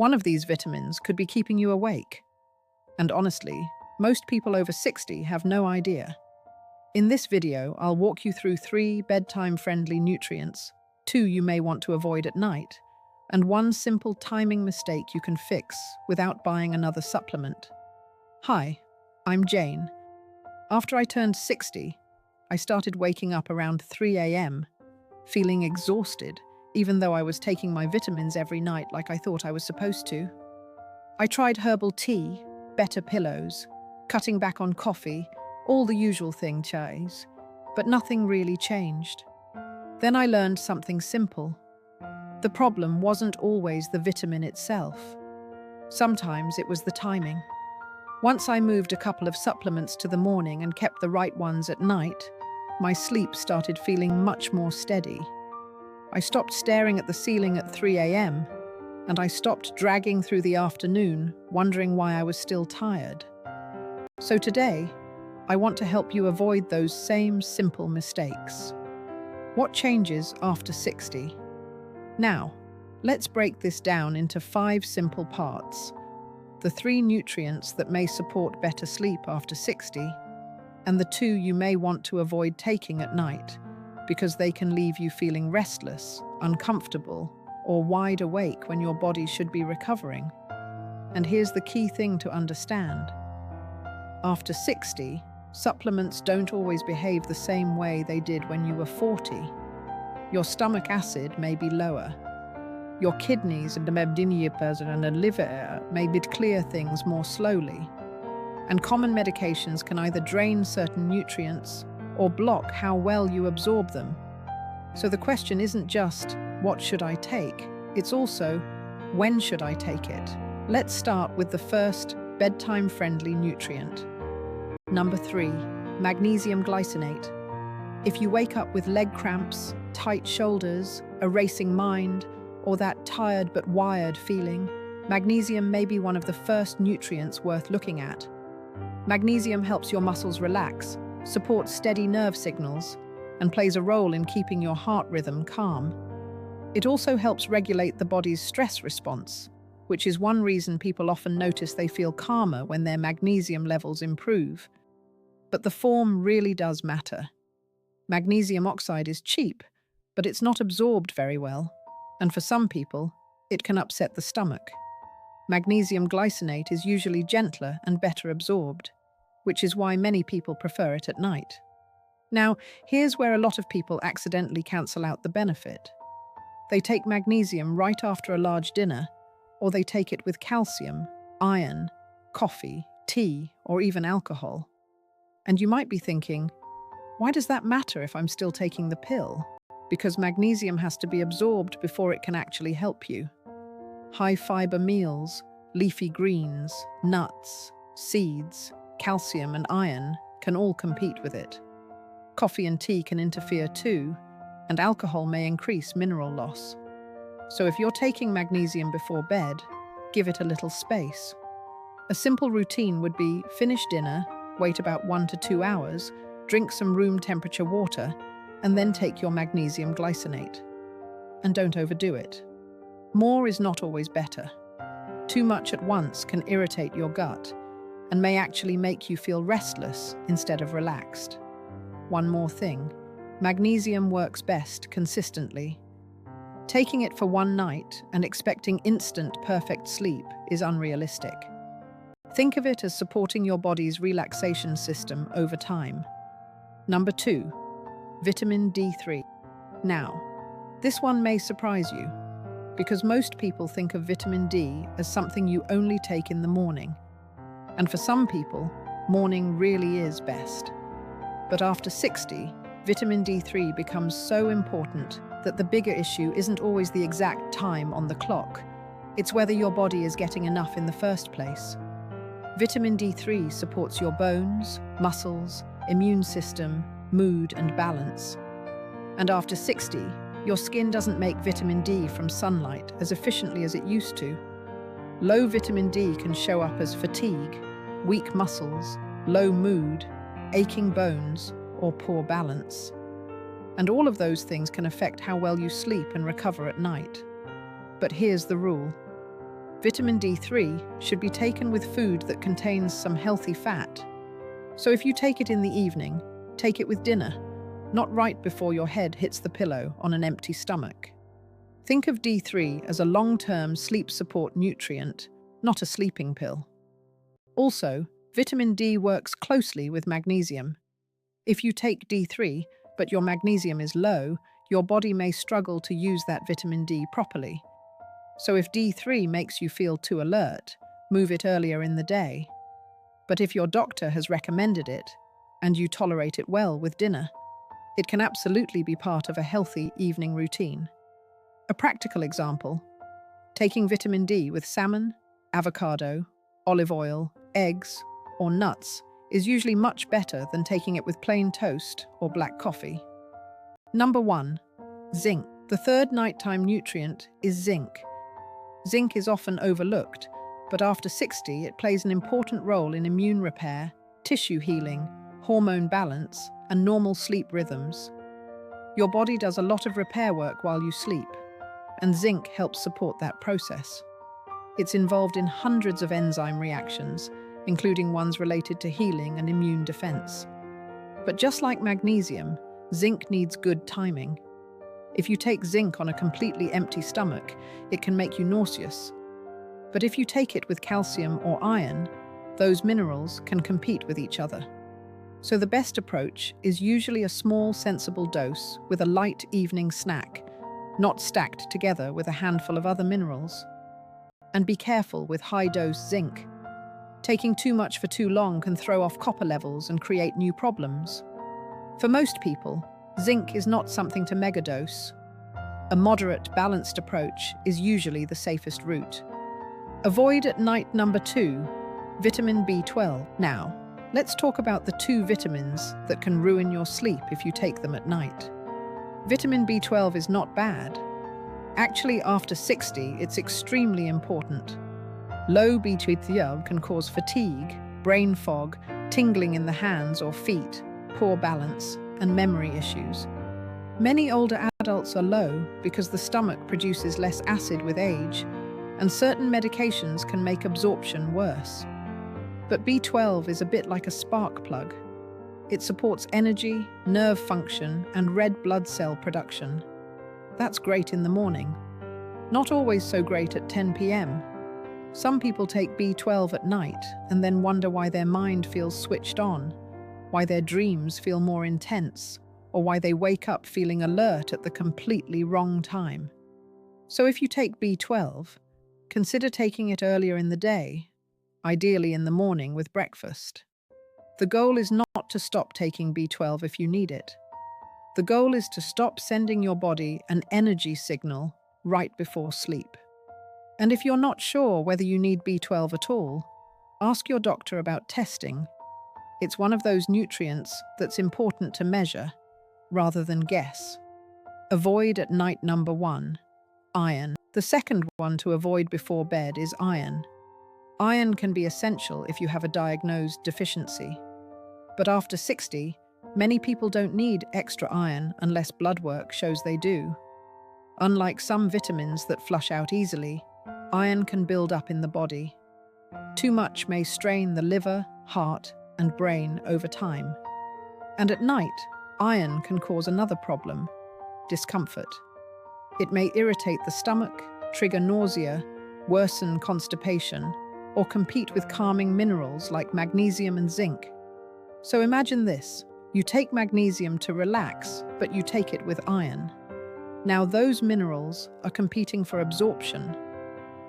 One of these vitamins could be keeping you awake. And honestly, most people over 60 have no idea. In this video, I'll walk you through 3 bedtime-friendly nutrients, 2 you may want to avoid at night, and 1 simple timing mistake you can fix without buying another supplement. Hi, I'm Jane. After I turned 60, I started waking up around 3 a.m., feeling exhausted, even though I was taking my vitamins every night like I thought I was supposed to. I tried herbal tea, better pillows, cutting back on coffee, all the usual chais, but nothing really changed. Then I learned something simple. The problem wasn't always the vitamin itself. Sometimes it was the timing. Once I moved a couple of supplements to the morning and kept the right ones at night, my sleep started feeling much more steady. I stopped staring at the ceiling at 3 a.m., and I stopped dragging through the afternoon, wondering why I was still tired. So today, I want to help you avoid those same simple mistakes. What changes after 60? Now, let's break this down into 5 simple parts. The 3 nutrients that may support better sleep after 60, and the 2 you may want to avoid taking at night, because they can leave you feeling restless, uncomfortable, or wide awake when your body should be recovering. And here's the key thing to understand. After 60, supplements don't always behave the same way they did when you were 40. Your stomach acid may be lower. Your kidneys and the liver may clear things more slowly. And common medications can either drain certain nutrients or block how well you absorb them. So the question isn't just, what should I take? It's also, when should I take it? Let's start with the first bedtime-friendly nutrient. Number 3, magnesium glycinate. If you wake up with leg cramps, tight shoulders, a racing mind, or that tired but wired feeling, magnesium may be one of the first nutrients worth looking at. Magnesium helps your muscles relax, supports steady nerve signals, and plays a role in keeping your heart rhythm calm. It also helps regulate the body's stress response, which is one reason people often notice they feel calmer when their magnesium levels improve. But the form really does matter. Magnesium oxide is cheap, but it's not absorbed very well, and for some people, it can upset the stomach. Magnesium glycinate is usually gentler and better absorbed, which is why many people prefer it at night. Now, here's where a lot of people accidentally cancel out the benefit. They take magnesium right after a large dinner, or they take it with calcium, iron, coffee, tea, or even alcohol. And you might be thinking, why does that matter if I'm still taking the pill? Because magnesium has to be absorbed before it can actually help you. High-fiber meals, leafy greens, nuts, seeds, calcium and iron can all compete with it. Coffee and tea can interfere too, and alcohol may increase mineral loss. So if you're taking magnesium before bed, give it a little space. A simple routine would be finish dinner, wait about 1 to 2 hours, drink some room temperature water, and then take your magnesium glycinate. And don't overdo it. More is not always better. Too much at once can irritate your gut and may actually make you feel restless instead of relaxed. One more thing, magnesium works best consistently. Taking it for one night and expecting instant perfect sleep is unrealistic. Think of it as supporting your body's relaxation system over time. Number 2, vitamin D3. Now, this one may surprise you, because most people think of vitamin D as something you only take in the morning. And for some people, morning really is best. But after 60, vitamin D3 becomes so important that the bigger issue isn't always the exact time on the clock. It's whether your body is getting enough in the first place. Vitamin D3 supports your bones, muscles, immune system, mood, and balance. And after 60, your skin doesn't make vitamin D from sunlight as efficiently as it used to. Low vitamin D can show up as fatigue, weak muscles, low mood, aching bones, or poor balance. And all of those things can affect how well you sleep and recover at night. But here's the rule. Vitamin D3 should be taken with food that contains some healthy fat. So if you take it in the evening, take it with dinner, not right before your head hits the pillow on an empty stomach. Think of D3 as a long-term sleep support nutrient, not a sleeping pill. Also, vitamin D works closely with magnesium. If you take D3, but your magnesium is low, your body may struggle to use that vitamin D properly. So if D3 makes you feel too alert, move it earlier in the day. But if your doctor has recommended it, and you tolerate it well with dinner, it can absolutely be part of a healthy evening routine. A practical example: taking vitamin D with salmon, avocado, olive oil, eggs, or nuts is usually much better than taking it with plain toast or black coffee. Number 1. Zinc. The third nighttime nutrient is zinc. Zinc is often overlooked, but after 60 it plays an important role in immune repair, tissue healing, hormone balance, and normal sleep rhythms. Your body does a lot of repair work while you sleep, and zinc helps support that process. It's involved in hundreds of enzyme reactions, including ones related to healing and immune defense. But just like magnesium, zinc needs good timing. If you take zinc on a completely empty stomach, it can make you nauseous. But if you take it with calcium or iron, those minerals can compete with each other. So the best approach is usually a small, sensible dose with a light evening snack, not stacked together with a handful of other minerals. And be careful with high-dose zinc. Taking too much for too long can throw off copper levels and create new problems. For most people, zinc is not something to megadose. A moderate, balanced approach is usually the safest route. Avoid at night. Number 2, vitamin B12. Now, let's talk about the 2 vitamins that can ruin your sleep if you take them at night. Vitamin B12 is not bad. Actually, after 60, it's extremely important. Low B12 can cause fatigue, brain fog, tingling in the hands or feet, poor balance, and memory issues. Many older adults are low because the stomach produces less acid with age, and certain medications can make absorption worse. But B12 is a bit like a spark plug. It supports energy, nerve function, and red blood cell production. That's great in the morning. Not always so great at 10 p.m. Some people take B12 at night and then wonder why their mind feels switched on, why their dreams feel more intense, or why they wake up feeling alert at the completely wrong time. So if you take B12, consider taking it earlier in the day, ideally in the morning with breakfast. The goal is not to stop taking B12 if you need it. The goal is to stop sending your body an energy signal right before sleep. And if you're not sure whether you need B12 at all, ask your doctor about testing. It's one of those nutrients that's important to measure rather than guess. Avoid at night. Number 1, iron. The second one to avoid before bed is iron. Iron can be essential if you have a diagnosed deficiency. But after 60, many people don't need extra iron unless blood work shows they do. Unlike some vitamins that flush out easily, iron can build up in the body. Too much may strain the liver, heart, and brain over time. And at night, iron can cause another problem: discomfort. It may irritate the stomach, trigger nausea, worsen constipation, or compete with calming minerals like magnesium and zinc. So imagine this: you take magnesium to relax, but you take it with iron. Now those minerals are competing for absorption.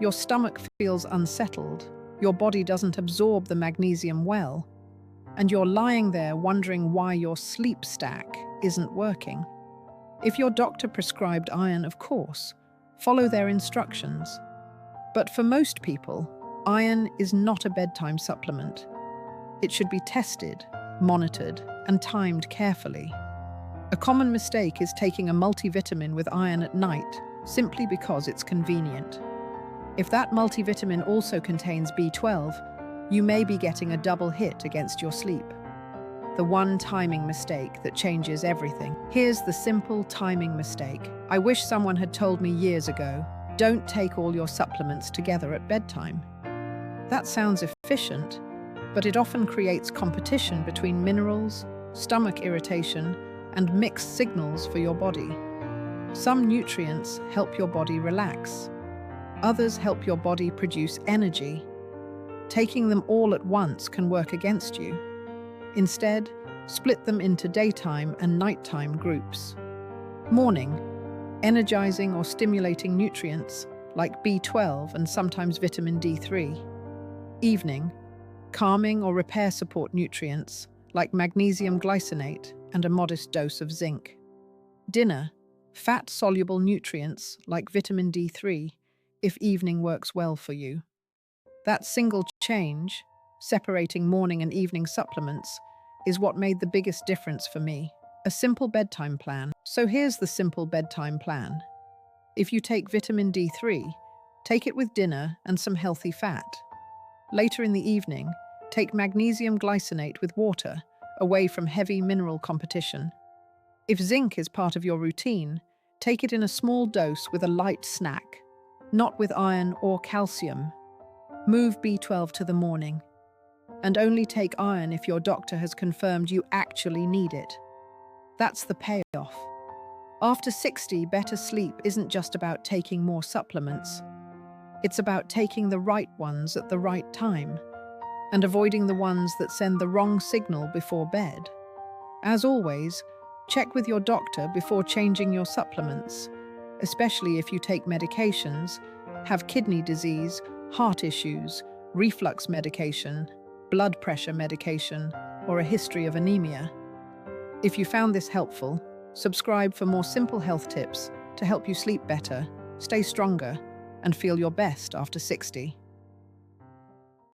Your stomach feels unsettled, your body doesn't absorb the magnesium well, and you're lying there wondering why your sleep stack isn't working. If your doctor prescribed iron, of course, follow their instructions. But for most people, iron is not a bedtime supplement. It should be tested, monitored, and timed carefully. A common mistake is taking a multivitamin with iron at night simply because it's convenient. If that multivitamin also contains B12, you may be getting a double hit against your sleep. The one timing mistake that changes everything. Here's the simple timing mistake I wish someone had told me years ago. Don't take all your supplements together at bedtime. That sounds efficient, but it often creates competition between minerals, stomach irritation, and mixed signals for your body. Some nutrients help your body relax. Others help your body produce energy. Taking them all at once can work against you. Instead, split them into daytime and nighttime groups. Morning, energizing or stimulating nutrients like B12 and sometimes vitamin D3. Evening, calming or repair support nutrients like magnesium glycinate and a modest dose of zinc. Dinner, fat-soluble nutrients like vitamin D3 if evening works well for you. That single change, separating morning and evening supplements, is what made the biggest difference for me. A simple bedtime plan. So here's the simple bedtime plan. If you take vitamin D3, take it with dinner and some healthy fat. Later in the evening, take magnesium glycinate with water, away from heavy mineral competition. If zinc is part of your routine, take it in a small dose with a light snack, not with iron or calcium. Move B12 to the morning, and only take iron if your doctor has confirmed you actually need it. That's the payoff. After 60, better sleep isn't just about taking more supplements. It's about taking the right ones at the right time and avoiding the ones that send the wrong signal before bed. As always, check with your doctor before changing your supplements, especially if you take medications, have kidney disease, heart issues, reflux medication, blood pressure medication, or a history of anemia. If you found this helpful, subscribe for more simple health tips to help you sleep better, stay stronger, and feel your best after 60.